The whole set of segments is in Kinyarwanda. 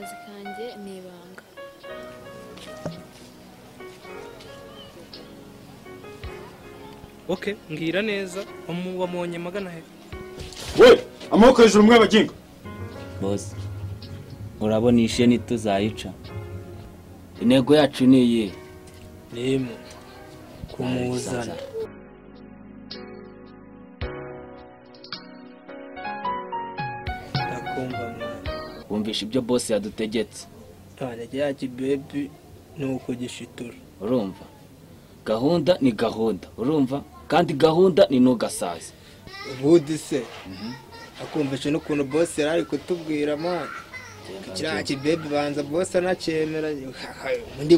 akazi kanjye ni ibanga. Okay, mbwira neza wamubonye magana he? We amaboko hejuru mwe baginga. Boss urabona ishe ntituzayica. Intego yacu ni iyi. Nimo kumuzana. Ndakumva mwana. Wumvisha ibyo boss yadutegetse. Ntanege yaki baby nuko gishitura. Urumva? Gahunda ni gahunda. Urumva? Kandi gahunda ni nugasaza. Budi se. Akumvisha n'ukuntu boss yari kutubwira man. Kiraki baby banza boss anacemera.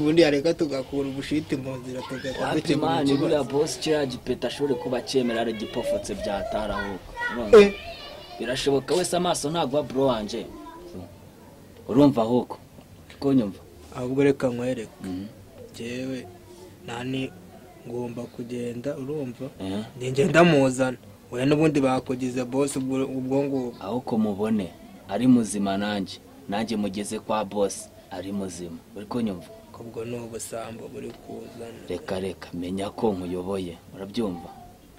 Bundi yareka tugakura ubushiti mu nzira tugakora. Mani buriya boss kiraji peta ashobore kuba cemera ari gipofotse byataraho. Urumva? Birashoboka wese amaso ntagwa bro wanje. Urumva huko? Konyumva? Ahubwo reka nkwereke. Jewe nani ngomba kugenda urumva? Ngenda muzana. Oya n'ubundi bakugize boss ubwo ngo aho ko mubone ari muzima nanjye mugeze kwa boss ari muzima. Uri konyumva? Kubwo n'ubusambo buri kuzana. Reka menya ko nkuyoboye. Urabyumva?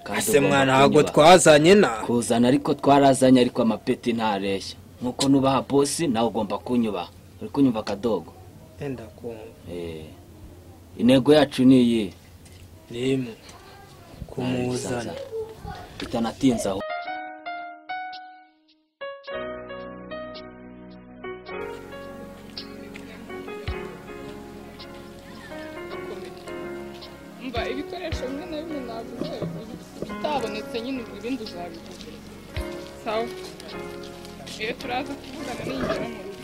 Ase mwana hago twazanye na kuzana ariko twarazanye ariko amapeti ntareshya. Nkuko nubaha boss nawe ugomba kunyubaha. Uri kunyumva kadogo? Enda kumva. Intego yacu ni iyi. Nimo kumuzana. Tutanatinza aho. Mba ibikoresho bimwe na bimwe navuze bitabonetse nyine ibindi uzabivuga. Sawa. Turaza kuvugana n'ingero mu rugo.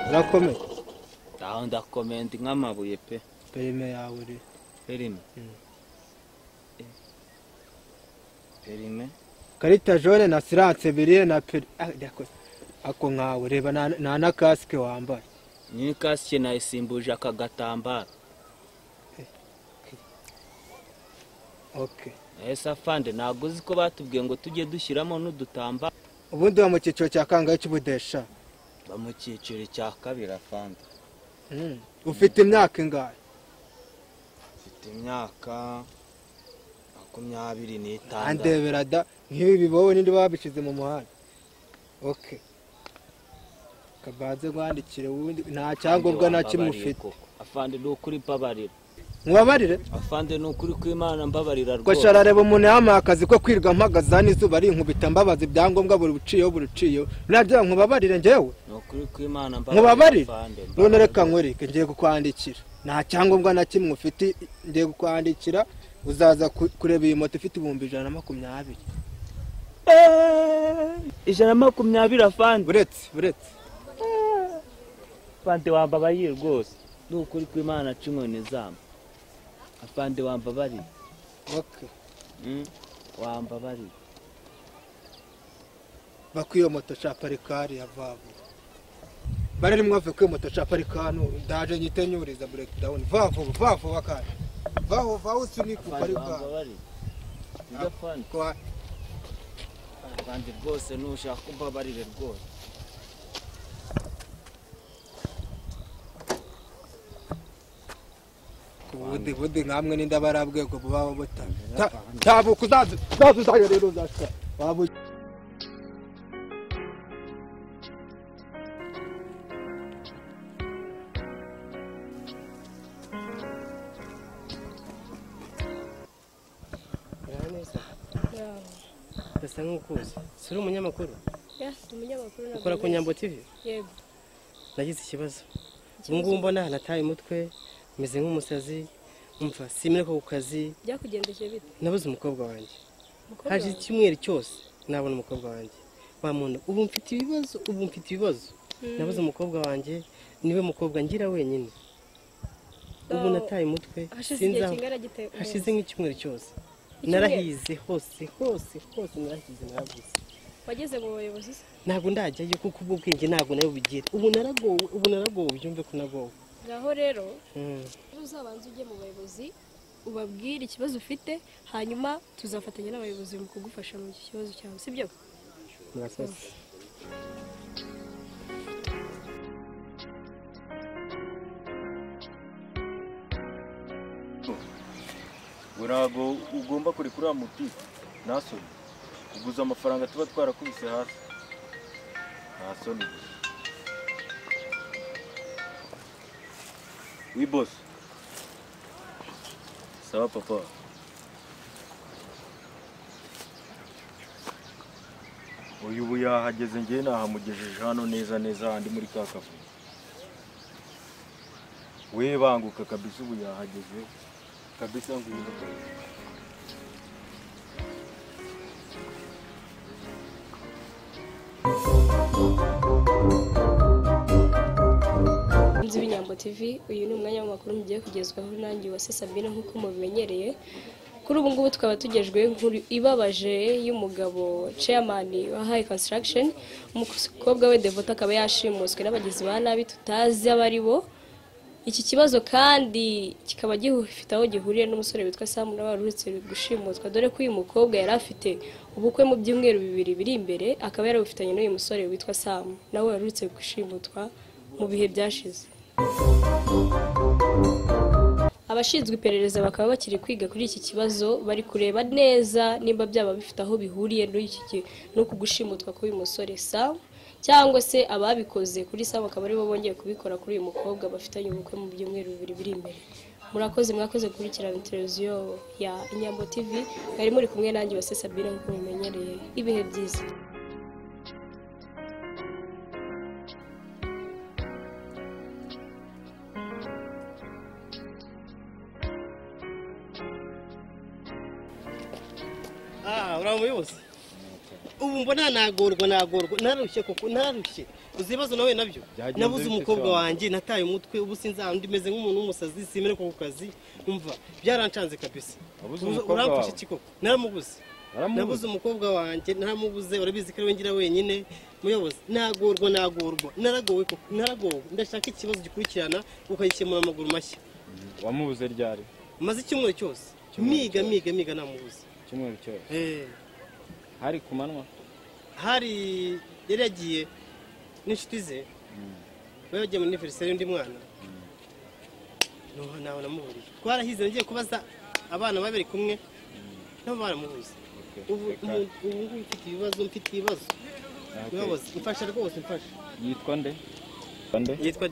Urakomeye? Aho ndakomenda nk'amabuye pe. Perime yawe uri. Perime? Perime? Karita jaune na silence biriye na ako nkawe reba na kasike wambaye. Ni kasike nayisimbuje akagatambara. Okay. Safande naguzi ko batubwiye ngo tujye dushyiramo n'udutamba. Ubundi wa mu cyiciro cya kangahe cy'ubudesha? Ba mu cyiciro cya kabiri afande. Ufite imyaka ingahe? Ufite imyaka 26. Andebera da nk'ibi bibowe nindi babishize mu muhanda. Okay. Kabaze gwandikire wundi nta cyangobwa na kimwe ufite. Afande n'ukuri babarira. Mwabarire? Afande n'ukuri kw'Imana mbabarira rwo. Ko sharareba umuntu yama akazi ko kwirwa mpagaza n'izuba ari inkubita mbabazi byangombwa buri buciyo. Nagira nkubabarire njyewe. N'ukuri kw'Imana mbabarire. None reka nkwereke ngiye kukwandikira. Nta cyangobwa na kimwe ufite ngiye kukwandikira uzaza kureba iyi moto ifite 120. 120 afande. Buretse. Afande wambabaye rwose. N'ukuri kw'Imana c'inkoni zamba. Afande wambabarira. Okay. Wambabarira. Bakwiyo moto cha parikari ya vavu. Barari mwave kwiyo moto cha parikano ndaje nyitenyuriza breakdown. Vavu wakati. Vavu usuni ku parikari. Ndafande. Kwa Afande rwose nushaka kumbabarire rwose. Budi nkamwe ninda barabwe ko bubaho butanga. Tabu kuzaza rero zashaka. Babu Basa nk'ukuzi. Suri umunyamakuru? Yes, umunyamakuru na. Ukora ku Nyambo TV? Yego. Nagize ikibazo. Ubungubu mbona nataye umutwe, meze nk'umusazi. Umva simire ko kukazi. Byakugendeshe bite? Nabuze umukobwa wanjye. Haje icyumweru cyose nabona umukobwa wanjye. wa muntu ubu mfite ibibazo nabuze umukobwa wanjye niwe mukobwa ngira wenyine ubu nataye umutwe hashize nk'icyumweru cyose narahize hose narahize wageze mu bayobozi ntabwo ndajyayo kuko ubwo bwenge ntabwo nayo bugire ubu naragowe byumve ko nagowe ngaho rero uzabanza ujye mu bayobozi ubabwire ikibazo ufite hanyuma tuzafatanya n'abayobozi mu kugufasha mu kibazo cyawe sibyo murakoze urago ugomba kuri kuri muti nasoni uguza amafaranga tuba twarakubise hasi nasoni wi boss sawa papa uyu ubu yahageze ngiye nahamugejeje hano neza handi muri ka kafu we banguka kabisa ubu yahageze kabisa ngwino Inyambo TV uyu ni umwanya w'amakuru mugiye kugezwaho nanjye Uwase Sabine nk'uko mubimenyereye kuri ubu ngubu twaba tugejwe inkuru ibabaje y'umugabo chairman wa High Construction umukobwa we Devota akaba yashimuswe n'abagizi ba nabi tutazi abari bo iki kibazo kandi kikaba gifite aho gihuriye n'umusore witwa Sam nawe warurutse gushimutwa dore ko uyu mukobwa yari afite ubukwe mu byumweru 2 biri imbere akaba yarabufitanye n'uyu musore witwa Sam nawe warurutse gushimutwa mu bihe byashize abashinzwe iperereza bakaba bakiri kwiga kuri iki kibazo bari kureba neza nimba byaba bifite aho bihuriye no kugushimutwa k'uyu musore Sam cyangwa se ababikoze kuri Sam akaba aribo bongeye kubikora kuri uyu mukobwa bafitanye ubukwe mu byumweru 2 biri imbere mwakoze gukurikirana televiziyo ya Inyambo TV bari muri kumwe nanjye Uwase Sabine nk'uko mumenyereye ibihe byiza uramuyobozi ubu mbona nagorwa narushye uzibazo nawe nabyo nabuze umukobwa wanjye nataye umutwe ubu sinzandi meze nk'umuntu w'umusazi simene ko kazi umva byarancanze kabisa uramfashe kiko nabuze umukobwa wanjye naramubuze urabizi ko ngira wenyine muyobozi nagorwa naragowe ndashaka ikibazo gikurikirana ukayikemura amaguru mashya wamubuze ryari maze icyumweru cyose miga namubuze icyumweru cyose hari ku manywa hari yari yagiye n'inshuti ze bari bagiye muri aniversary y'undi mwana nawe namuburiye twarahize nagiye kubaza abana babiri kumwe nabo baramubuze ubu mfite ibibazo mfasha rwose yitwa nde yitwa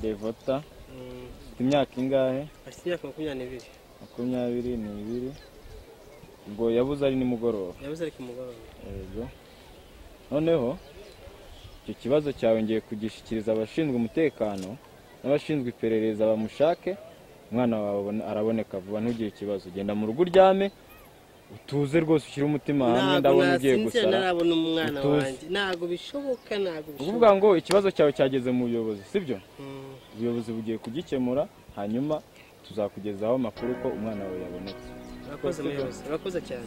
Devota imyaka ingahe afite imyaka 22 ubwo yabuze ari nimugoroba yego noneho icyo kibazo cyawe ngiye kugishikiriza abashinzwe umutekano n'abashinzwe iperereza bamushake umwana wawe araboneka vuba ntugire ikibazo genda mu rugo uryame utuze rwose ushyire umutima hamwe ndabona ugiye gusara narabona umwana wanjye ntago bishoboka uvuga ngo ikibazo cyawe cyageze mu buyobozi sibyo ubuyobozi bugiye kugikemura hanyuma tuzakugezaho amakuru ko umwana wawe yabonetse urakoze cyane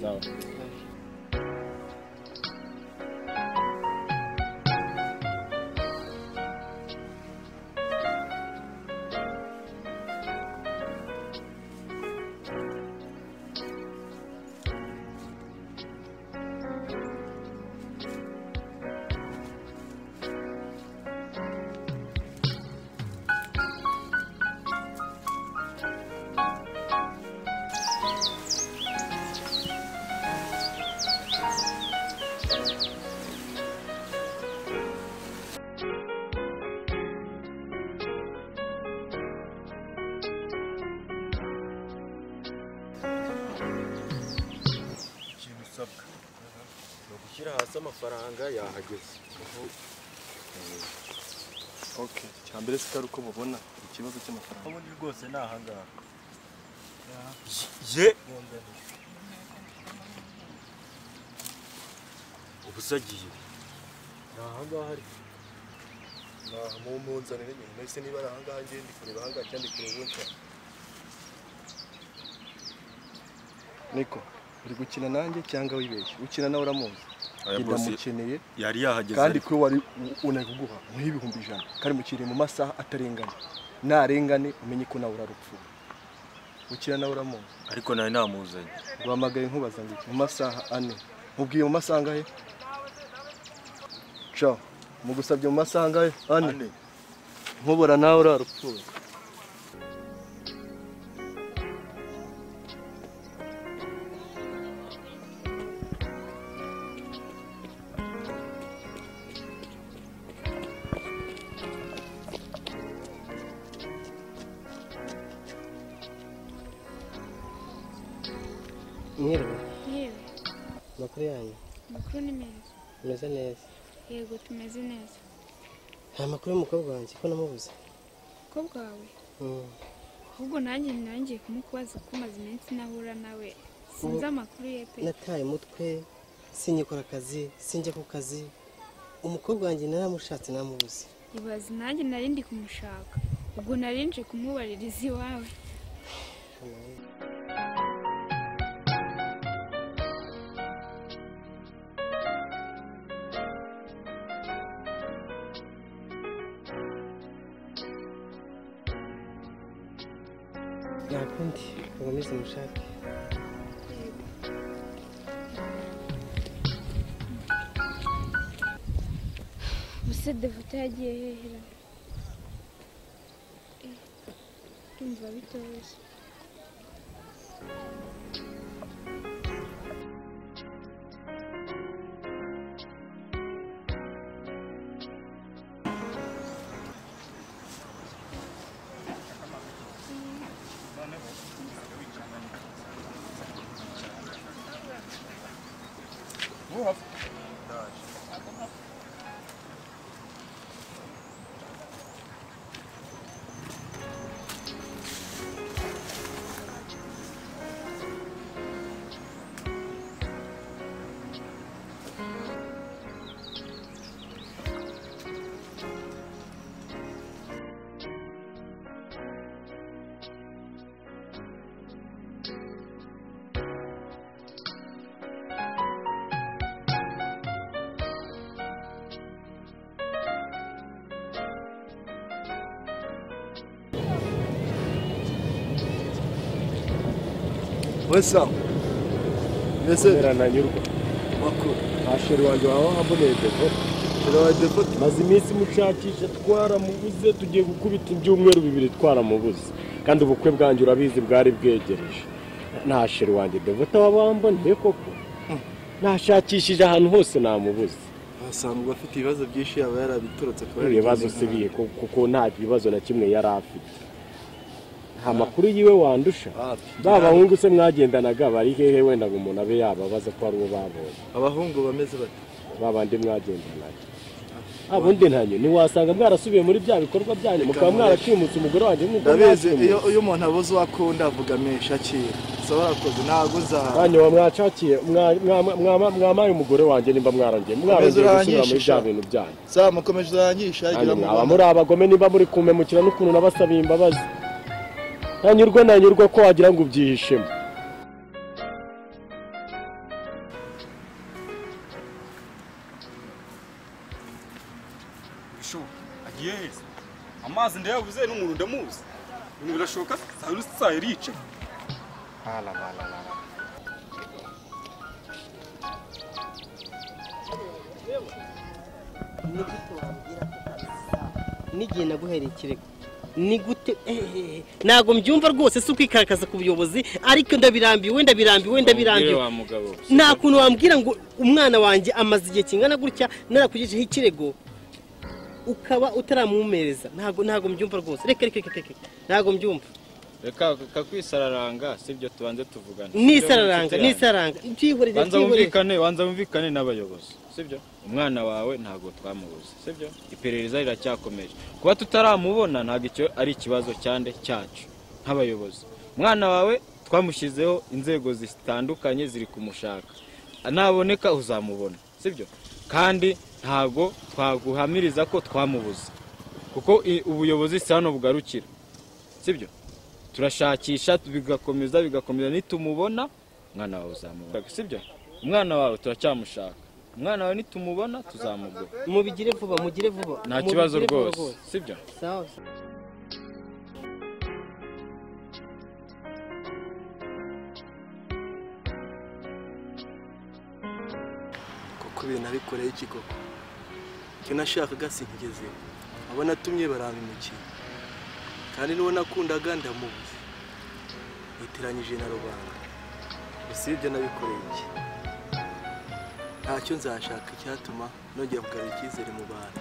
gushyira hasi amafaranga yahageze okay cyambere sikari uko mubona ikibazo cy'amafaranga ubundi rwose ni ahangaha ubusagiye nahangaha ari mu munzanire nyine nahise niba ari ahangaha ngiye ndi kureba ahangaha cyangwa ndi kureba ubundi niko uri gukina nanjye cyangwa wibeshye ukina nawe uramuzi ndamukeneye yari yahageze kandi kuri wari unaguguha nk'ibihumbi 100 kandi mukiriye mu masaha atarengana narengane umenye ko nawe urarupfuye ukina nawe uramuzi ariko nawe namuzanye guhamagaye nkubaza ngo mu masaha 4 mubwiye mu masaha ngahe ciao mugusabye mu masaha ngahe 4 nkubura nawe urarupfuye Yewe. Makuru yanyu. Makuru ni meza. Meze neza. Yego tumeze neza. Nta makuru y'umukobwa wanjye ko namubuze. Umukobwa wawe? Ahubwo nanjye kumukubaza ko maze iminsi nahura nawe. Sinzi amakuru ye pe. Nataye umutwe, sinyikora akazi, sinjya ku kazi. Umukobwa wanjye naramushatse namubuze. Ibaze nanjye narindi kumushaka. Ubwo narinje kumubaririza iwawe. Nakundi ukomeze mushake. Buse Devota yagiye hehera. Ndumva bitoroshye. Wesa Ese Nanyurwa makuru asheri wanjye wawe amboneye Devota maze iminsi mushakisha twaramubuze tugiye gukubita ibyumweru 2 twaramubuze kandi ubukwe bwanjye urabizi bwari bwegereje nta sheri wanjye Devota wabamboneye koko nashakishije ahantu hose namubuze asanga afite ibibazo byinshi yaba yarabiturutse kubera ibibazo sibiye kuko nta bibazo na kimwe yari afite nta makuru yiwe wandusha babahungu se mwagendanaga bari hehe wenda ngo umuntu abe yababaza ko ari uwo babonye abahungu bameze bate babandi mwagendanaga abundi ntanyo ni wasanga mwarasubiye muri bya bikorwa byanyu mukaba mwarashimutse umugore wanjye nk'uko ndabizi iyo umuntu abuze wakunda avuga menshi akira sobora koze naguza banyo wamwacakiye mwamaye umugore wanjye nimba mwarongeye gusubira muri bya bintu byanyu sa mukomeje urangisha agira mu Rwanda muri abagome nimba muri kumemukira n'ukuntu nabasabiye imbabazi nanyurwa ko wagira ngo ubyihishemo agiye heza amazi ndayabuze n'umuntu ndamuzi ibintu birashoboka saa irice n'igihe naguhereye ikirego ni gute ntago mbyumva rwose si ukwikakaza ku buyobozi ariko ndabirambiwe nta kuntu wambwira ngo umwana wanjye amaze igihe kingana gutya narakugejeho ikirego ukaba utaramumereza ntago mbyumva rwose reka ntago mbyumva reka kakwisararanga sibyo tubanze tuvugana nisararanga wanza wumvikane n'abayobozi sibyo umwana wawe ntago twamubuze sibyo iperereza riracyakomeje kuba tutaramubona ntago icyo ari ikibazo cyande cyacu nk'abayobozi umwana wawe twamushyizeho inzego zitandukanye ziri kumushaka naboneka uzamubona sibyo kandi ntago twaguhamiriza ko twamubuze kuko ubuyobozi si hano bugarukira sibyo turashakisha bigakomeza nitumubona umwana wawe uzamubona sibyo umwana wawe turacyamushaka umwana wawe nitumubona tuzamugura mugire vuba nta kibazo rwose sibyo sawa koko ibintu abikoreye iki koko icyo nashakaga sinkigeze abona atumye barampimukiye kandi n'uwo nakundaga ndamubuze yitiranyije na rubanda usibye nabikoreye iki ntacyo nzashaka icyatuma nongera kugarura icyizere mu bantu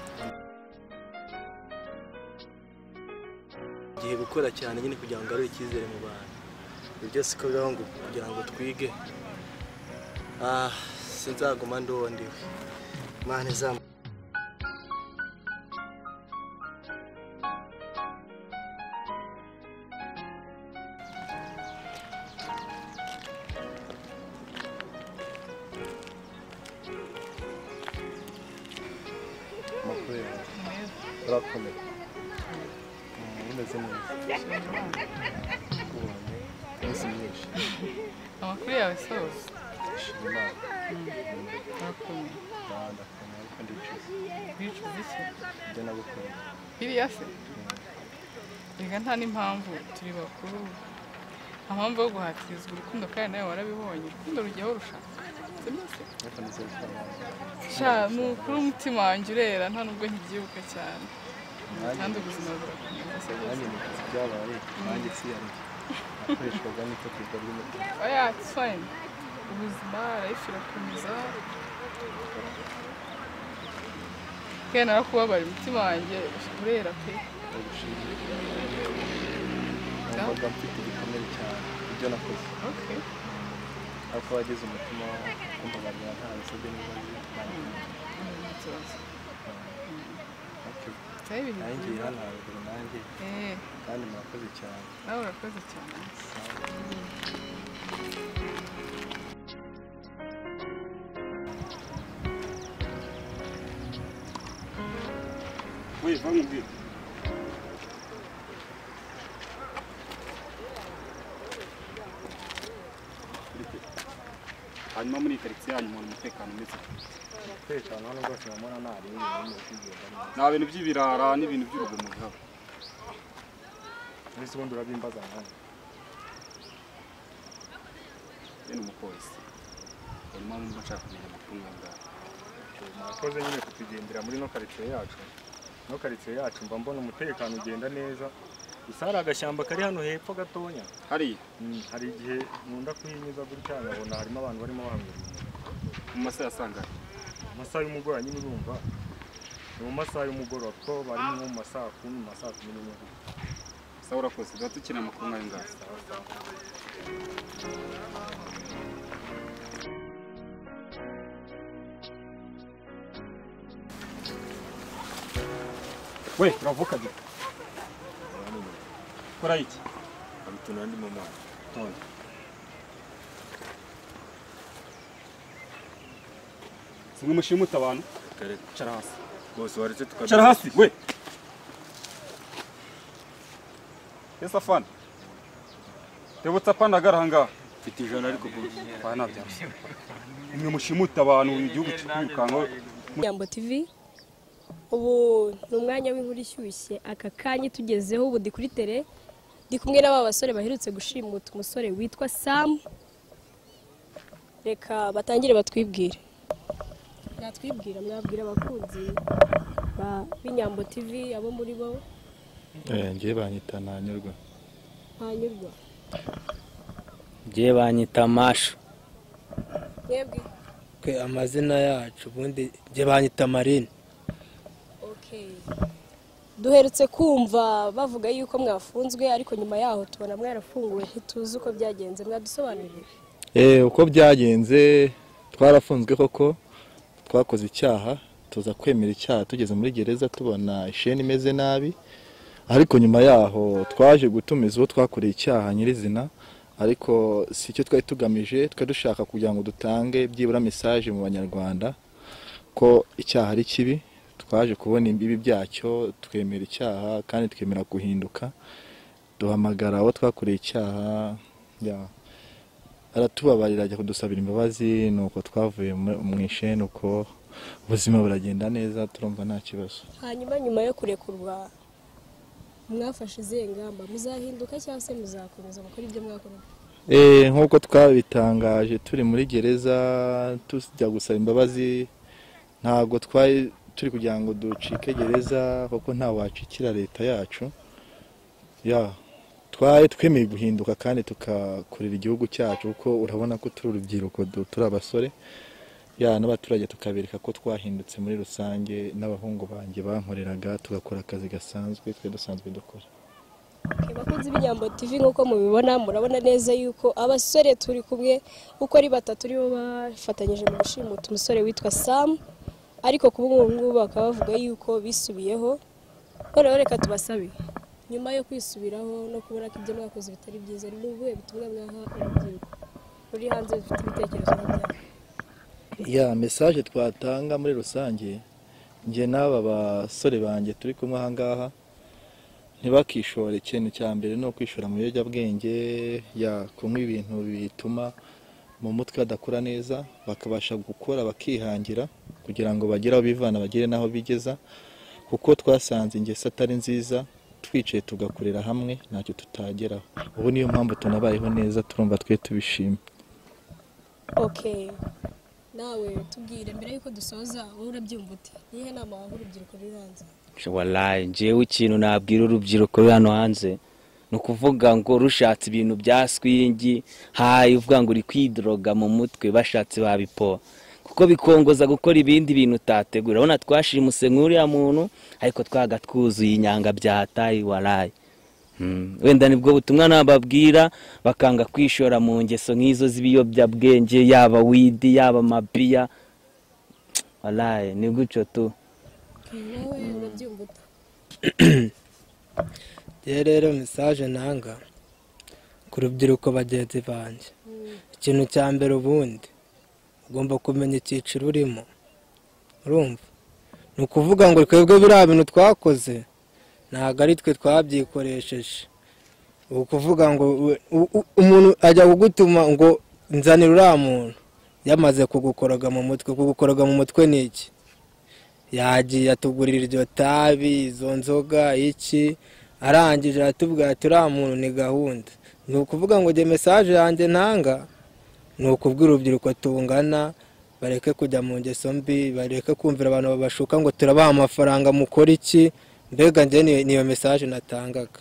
igihe gukora cyane nyine kugira ngo ngarure icyizere mu bantu ibyo byose ko bibaho ngo kugira ngo twige sinzaguma ndoba ndiwe Imana izamu urakomeye umeze neza iminsi myinshi amakuru yawe sose shima urakomeye ndakomeye ariko ndicuza wicuza iki ibyo nagukoreye biriya se reka nta n'impamvu turi bakuru nta mpamvu yo guhatirizwa urukundo kandi nawe warabibonye urukundo rujyaho rushaka ariko nizere sha ni ukuri umutima wanjye urera nta nubwo nkibyibuka cyane kandi ubuzima burakomeza nanjye nikuzi ibyabaye nanjye siyarye nakoreshwaga n'itotezwa ry'umutima oya it's fine ubuzima life irakomeza kandi narakubabara umutima wanjye urera pe numvaga mfite igikomere cyane ibyo nakoze ariko wagize umutima kumbabarira nta bisabye n'ibibazo nanjye hano haruguru nanjye kandi murakoze cyane nawe urakoze cyane vamubwira hanyuma muri karitsiye yanyu mubona umutekano umeze umutekano hano rwose mubona nta bintu nta bintu by'ibirara n'ibintu by'urugomo bihaba mbese ubundi urabimbaza nawe bene umupolisi hanyuma mba nshaka kumenya amakuru ngaho murakoze nyine kutugendera muri no karitsiye yacu no karitsiye yacu mba mbona umutekano ugenda neza gusa hari agashyamba kari hano hepfo gatonya hariya hari igihe nkunda kuhinyuza gutya nkabona harimo abantu barimo bahangura mu masaha asangaye mu masaha y'umugoroba nyine urumva ni mu masaha y'umugoroba kuko barimo nko mu masaha 10 mu masaha 11 sawa urakoze tuba tukina amakuru ngaho ngaho we uravuka byo kora iki abituna ndi mu mwana tonde simwe mushimuta abantu kare cara hasi bose waretse tukabira cara hasi we Yesa fan tebutsa pandagara hanga mfite ijana ariko bana bya imwe mushimuta abantu igihugu cy'ukango Jambo TV ubu ni umwanya w'inkuru ishyushye aka kanya tugezeho ubu ndi kuri tele ndi kumwe n'aba basore baherutse gushimuta umusore witwa Sam reka batangire batwibwire natwibwira mwabwira abakunzi ba Binyambo TV abo muri bo ngiye banyita Ntanyurwa ngiye banyita Masho mwebwe amazina yacu ubundi ngiye banyita Marine. Duherutse kumva bavuga yuko mwafunzwe ariko nyuma yaho tubona mwarafunguwe ntituzi uko byagenze mwadusobanurire. Uko byagenze twarafunzwe koko twakoze icyaha tuza kwemera icyaha tugeze muri gereza tubona isheni imeze nabi ariko nyuma yaho twaje gutumiza uwo twakoreye icyaha nyirizina ariko si cyo twari tugamije twa dushaka kugira ngo dutange byibura message mu banyarwanda ko icyaha ari kibi, twaje kubona imbibi byacyo, twemera icyaha kandi twemera guhinduka, duhamagara abo twakoreye icyaha, aratubabarira ajya kudusabira imbabazi, nuko twavuye mu isheni, uko ubuzima buragenda neza, turumva nta kibazo. Hanyuma nyuma yo kurekurwa mwafashe izihe ngamba, muzahinduka cyangwa se muzakomeza gukora ibyo mwakoraga? Nk'uko twabitangaje turi muri gereza tujya gusaba imbabazi, ntabwo twari turi kugira ngo ducike gereza kuko nta wacikira leta yacu, twari twemeye guhinduka kandi tukakorera igihugu cyacu, kuko urabona ko turi urubyiruko, turi abasore, n'abaturage tukabereka ko twahindutse muri rusange, n'abahungu banjye bankoreraga tugakora akazi gasanzwe twe dusanzwe dukora. Bakunzi b'Inyambo TV nk'uko mubibona, murabona neza yuko abasore turi kumwe uko ari batatu aribo bafatanyije mu gushimuta umusore witwa Sam, ariko kuba ngubu bakaba bavuga yuko bisubiyeho. Noneho reka tubasabe, nyuma yo kwisubiraho no kubona ko ibyo mwakoze bitari byiza, ni ubuhe butumwa mwaha urubyiruko ruri hanze rufite ibitekerezo nk'ibyawe? Message twatanga muri rusange, njye n'aba basore banjye turi kumwe aha ngaha, ntibakishore. Ikintu cya mbere no kwishora mu biyobyabwenge, kunywa ibintu bituma mu mutwe badakura neza, bakabasha gukora bakihangira kugira ngo bagire aho bivana, bagire n'aho bigeza, kuko twasanze ingeso atari nziza, twicaye tugakorera hamwe ntacyo tutageraho. Ubu niyo mpamvu tunabayeho neza, turumva twe tubishima. Nawe tubwire mbere yuko dusoza, wowe urabyumva uti? Nihe nama waha urubyiruko ruri hanze? Wallahi njyewe ikintu nabwira urubyiruko ruri hano hanze ni ukuvuga ngo rushatse ibintu bya swingi, uvuga ngo uri kwidroga mu mutwe, bashatse babipo, kuko bikongoza gukora ibindi bintu utategura. Urabona twashimuse nk'uriya muntu, ariko twaga twuzuye inyanga byataye. Wallahi wenda nibwo butumwa nababwira, bakanga kwishora mu ngeso nk'izo z'ibiyobyabwenge, yaba widi yaba mabiya. Wallahi ni gucyo tu. Rero message nanga ku rubyiruko bagenzi banjye, ikintu cya mbere ubundi ugomba kumenya icyiciro urimo, urumva? Ni ukuvuga ngo twebwe biriya bintu twakoze ntabwo ari twe twabyikoresheje. Ubu kuvuga ngo umuntu ajya kugutuma ngo nzanira uriya muntu, yamaze kugukoroga mu mutwe. Kugukoroga mu mutwe ni iki? Yagiye atugurira iryo tabi, izo nzoga, iki, arangije aratubwira ati uriya muntu ni gahunda. Ni ukuvuga ngo njye message yanjye ntanga ni ukubwira urubyiruko tungana, bareke kujya mu ngeso mbi, bareke kumvira abantu babashuka ngo turabaha amafaranga mukora iki. Mbega njye niyo message natangaga.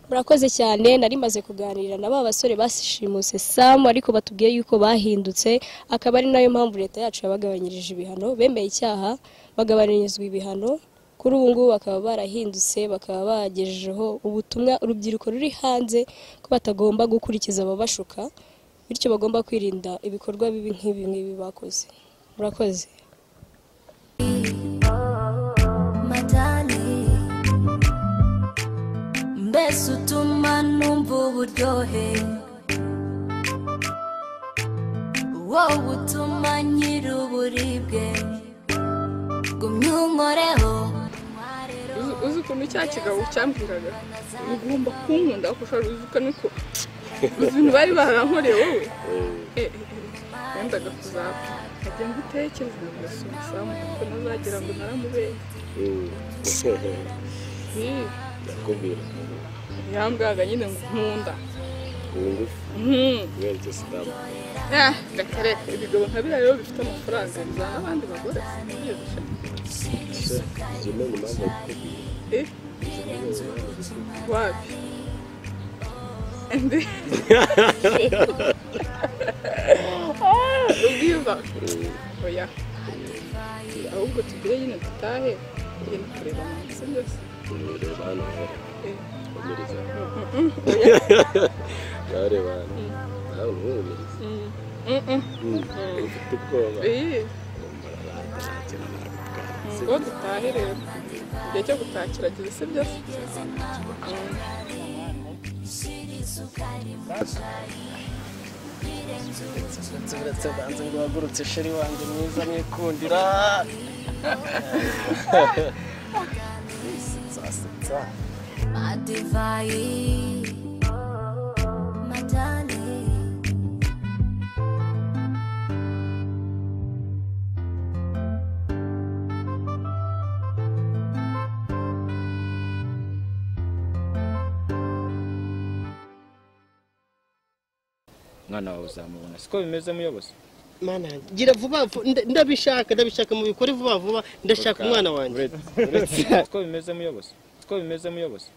Murakoze cyane, nari maze kuganira na ba basore basishimuse Sam, ariko batubwiye yuko bahindutse, akaba ari nayo mpamvu leta yacu yabagabanyirije ibihano. Bemeye icyaha bagabanyirizwa ibihano, kuri ubu ngubu bakaba barahindutse, bakaba bagejejeho ubutumwa urubyiruko ruri hanze ko batagomba gukurikiza ababashuka, bityo bagomba kwirinda ibikorwa bibi nk'ibi bakoze. Murakoze. Mbese utuma numva uburyohe, wowe utuma nyiri uburibwe, gumya unkoreho. Uzi ukuntu cya kigabo cyambwiraga ugomba kunkunda, kuko uzi niko ibintu bari barankoreye wowe, wendaga kuzapfa. Ajya ngutekereza ngasoma Sam ko nazagira ngo naramubeye. Yakubwira yambwaga nyine nkunda wese Sam. Reka ibigabo nka biriya rero bifite amafaranga bizana n'abandi bagore. Wapi? Ubwiza oya, ahubwo tugire nyine dutahe tugende kureba amansi byose. Ureba hano umiriza yareba nawe umiriza ufite ubwoba. Ngo dutahe rero, igihe cyo gutaha kirageze si byose. uretse banze ngo wagurutse sheri wanjye mwiza mwikundira setsa Madivai, Madani. mwana wawe uzamubona siko bimeze muyobozi mana gira vuba ndabishaka mubikore vuba ndashaka umwana wanjye siko bimeze muyobozi